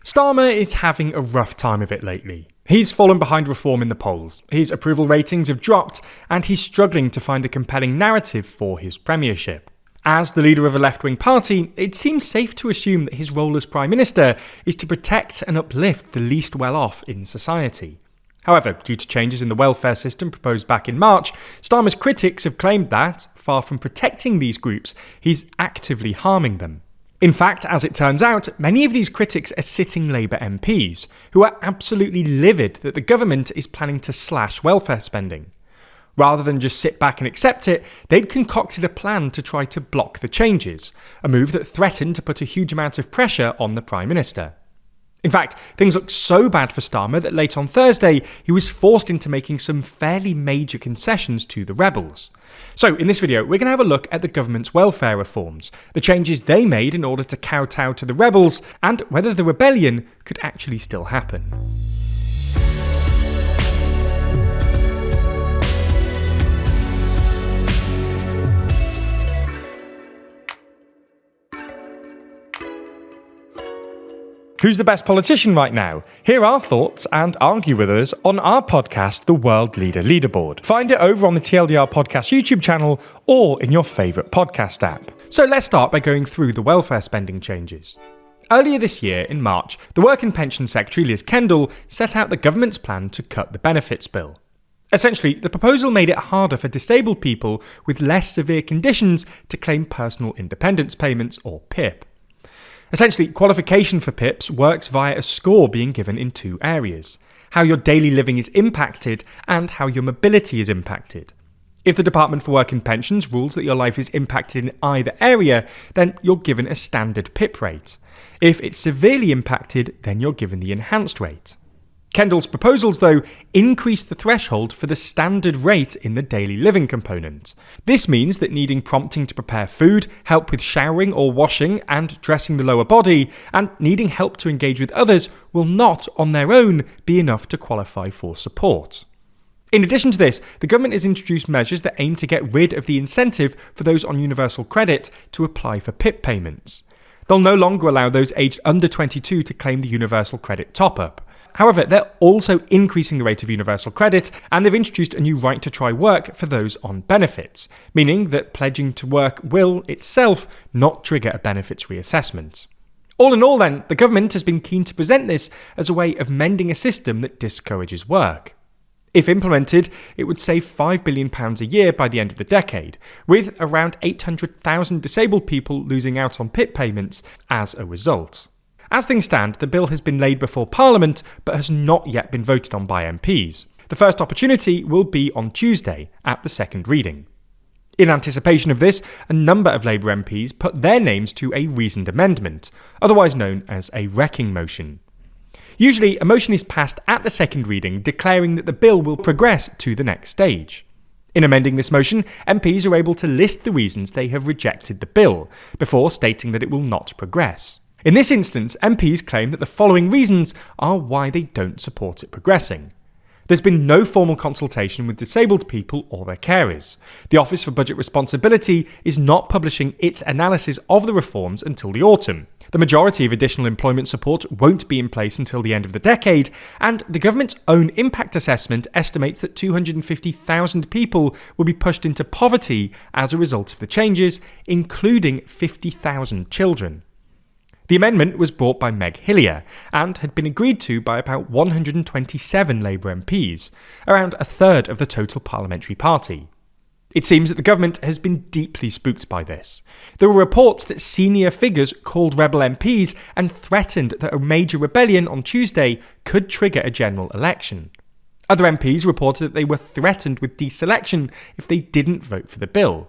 Starmer is having a rough time of it lately. He's fallen behind reform in the polls, his approval ratings have dropped, and he's struggling to find a compelling narrative for his premiership. As the leader of a left-wing party, it seems safe to assume that his role as Prime Minister is to protect and uplift the least well-off in society. However, due to changes in the welfare system proposed back in March, Starmer's critics have claimed that, far from protecting these groups, he's actively harming them. In fact, as it turns out, many of these critics are sitting Labour MPs, who are absolutely livid that the government is planning to slash welfare spending. Rather than just sit back and accept it, they'd concocted a plan to try to block the changes, a move that threatened to put a huge amount of pressure on the Prime Minister. In fact, things looked so bad for Starmer that late on Thursday, he was forced into making some fairly major concessions to the rebels. So in this video, we're going to have a look at the government's welfare reforms, the changes they made in order to kowtow to the rebels, and whether the rebellion could actually still happen. Who's the best politician right now? Hear our thoughts and argue with us on our podcast, The World Leader Leaderboard. Find it over on the TLDR Podcast YouTube channel or in your favourite podcast app. So let's start by going through the welfare spending changes. Earlier this year, in March, the Work and Pension Secretary Liz Kendall set out the government's plan to cut the benefits bill. Essentially, the proposal made it harder for disabled people with less severe conditions to claim personal independence payments, or PIP. Essentially, qualification for PIPs works via a score being given in two areas: how your daily living is impacted and how your mobility is impacted. If the Department for Work and Pensions rules that your life is impacted in either area, then you're given a standard PIP rate. If it's severely impacted, then you're given the enhanced rate. Kendall's proposals, though, increase the threshold for the standard rate in the daily living component. This means that needing prompting to prepare food, help with showering or washing and dressing the lower body, and needing help to engage with others will not, on their own, be enough to qualify for support. In addition to this, the government has introduced measures that aim to get rid of the incentive for those on universal credit to apply for PIP payments. They'll no longer allow those aged under 22 to claim the universal credit top-up. However, they're also increasing the rate of universal credit, and they've introduced a new right to try work for those on benefits, meaning that pledging to work will itself not trigger a benefits reassessment. All in all then, the government has been keen to present this as a way of mending a system that discourages work. If implemented, it would save £5 billion a year by the end of the decade, with around 800,000 disabled people losing out on PIP payments as a result. As things stand, the bill has been laid before Parliament but has not yet been voted on by MPs. The first opportunity will be on Tuesday, at the second reading. In anticipation of this, a number of Labour MPs put their names to a reasoned amendment, otherwise known as a wrecking motion. Usually, a motion is passed at the second reading declaring that the bill will progress to the next stage. In amending this motion, MPs are able to list the reasons they have rejected the bill, before stating that it will not progress. In this instance, MPs claim that the following reasons are why they don't support it progressing. There's been no formal consultation with disabled people or their carers. The Office for Budget Responsibility is not publishing its analysis of the reforms until the autumn. The majority of additional employment support won't be in place until the end of the decade, and the government's own impact assessment estimates that 250,000 people will be pushed into poverty as a result of the changes, including 50,000 children. The amendment was brought by Meg Hillier and had been agreed to by about 127 Labour MPs, around a third of the total parliamentary party. It seems that the government has been deeply spooked by this. There were reports that senior figures called rebel MPs and threatened that a major rebellion on Tuesday could trigger a general election. Other MPs reported that they were threatened with deselection if they didn't vote for the bill.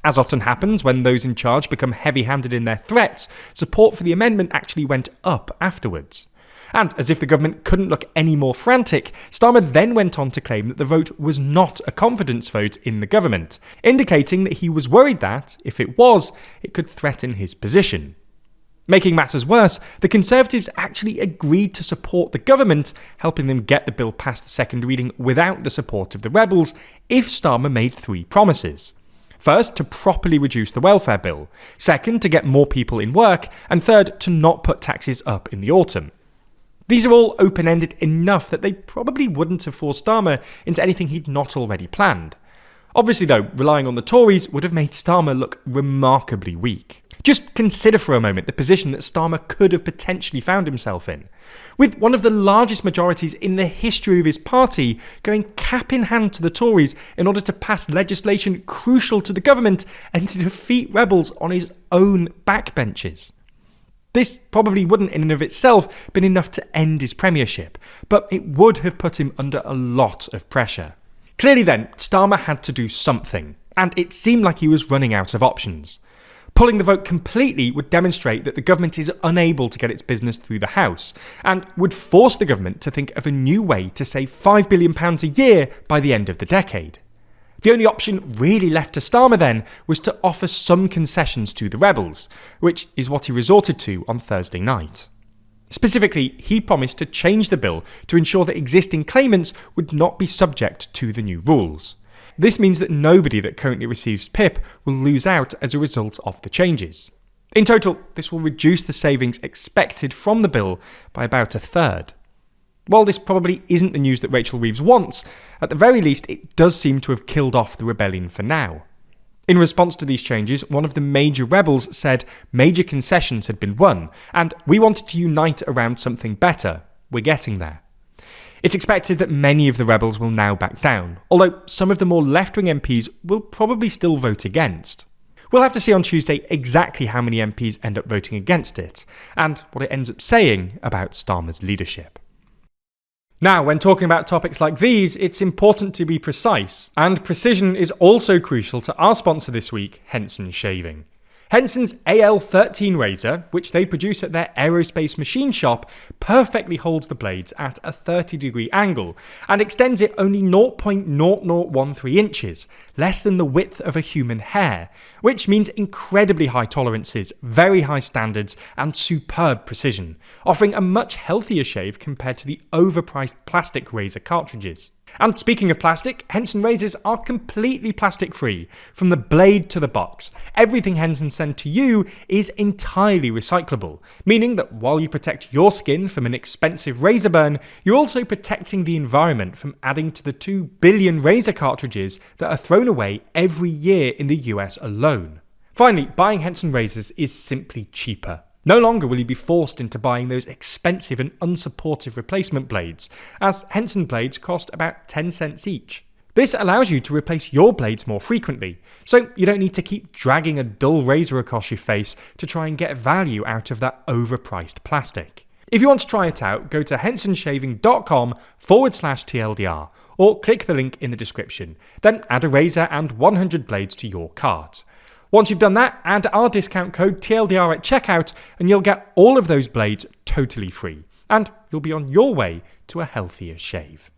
As often happens when those in charge become heavy-handed in their threats, support for the amendment actually went up afterwards. And as if the government couldn't look any more frantic, Starmer then went on to claim that the vote was not a confidence vote in the government, indicating that he was worried that, if it was, it could threaten his position. Making matters worse, the Conservatives actually agreed to support the government, helping them get the bill past the second reading without the support of the rebels, if Starmer made three promises. First, to properly reduce the welfare bill. Second, to get more people in work. And third, to not put taxes up in the autumn. These are all open-ended enough that they probably wouldn't have forced Starmer into anything he'd not already planned. Obviously though, relying on the Tories would have made Starmer look remarkably weak. Just consider for a moment the position that Starmer could have potentially found himself in. With one of the largest majorities in the history of his party going cap in hand to the Tories in order to pass legislation crucial to the government and to defeat rebels on his own backbenches. This probably wouldn't in and of itself been enough to end his premiership, but it would have put him under a lot of pressure. Clearly then, Starmer had to do something, and it seemed like he was running out of options. Pulling the vote completely would demonstrate that the government is unable to get its business through the House, and would force the government to think of a new way to save £5 billion a year by the end of the decade. The only option really left to Starmer then was to offer some concessions to the rebels, which is what he resorted to on Thursday night. Specifically, he promised to change the bill to ensure that existing claimants would not be subject to the new rules. This means that nobody that currently receives PIP will lose out as a result of the changes. In total, this will reduce the savings expected from the bill by about a third. While this probably isn't the news that Rachel Reeves wants, at the very least it does seem to have killed off the rebellion for now. In response to these changes, one of the major rebels said major concessions had been won, and we wanted to unite around something better. We're getting there. It's expected that many of the rebels will now back down, although some of the more left-wing MPs will probably still vote against. We'll have to see on Tuesday exactly how many MPs end up voting against it, and what it ends up saying about Starmer's leadership. Now, when talking about topics like these, it's important to be precise, and precision is also crucial to our sponsor this week, Henson Shaving. Henson's AL13 razor, which they produce at their aerospace machine shop, perfectly holds the blades at a 30-degree angle and extends it only 0.0013 inches, less than the width of a human hair, which means incredibly high tolerances, very high standards, and superb precision, offering a much healthier shave compared to the overpriced plastic razor cartridges. And speaking of plastic, Henson razors are completely plastic-free, from the blade to the box. Everything Henson send to you is entirely recyclable, meaning that while you protect your skin from an expensive razor burn, you're also protecting the environment from adding to the 2 billion razor cartridges that are thrown away every year in the US alone. Finally, buying Henson razors is simply cheaper. No longer will you be forced into buying those expensive and unsupportive replacement blades, as Henson blades cost about 10 cents each. This allows you to replace your blades more frequently, so you don't need to keep dragging a dull razor across your face to try and get value out of that overpriced plastic. If you want to try it out, go to hensonshaving.com/TLDR or click the link in the description, then add a razor and 100 blades to your cart. Once you've done that, add our discount code TLDR at checkout and you'll get all of those blades totally free. And you'll be on your way to a healthier shave.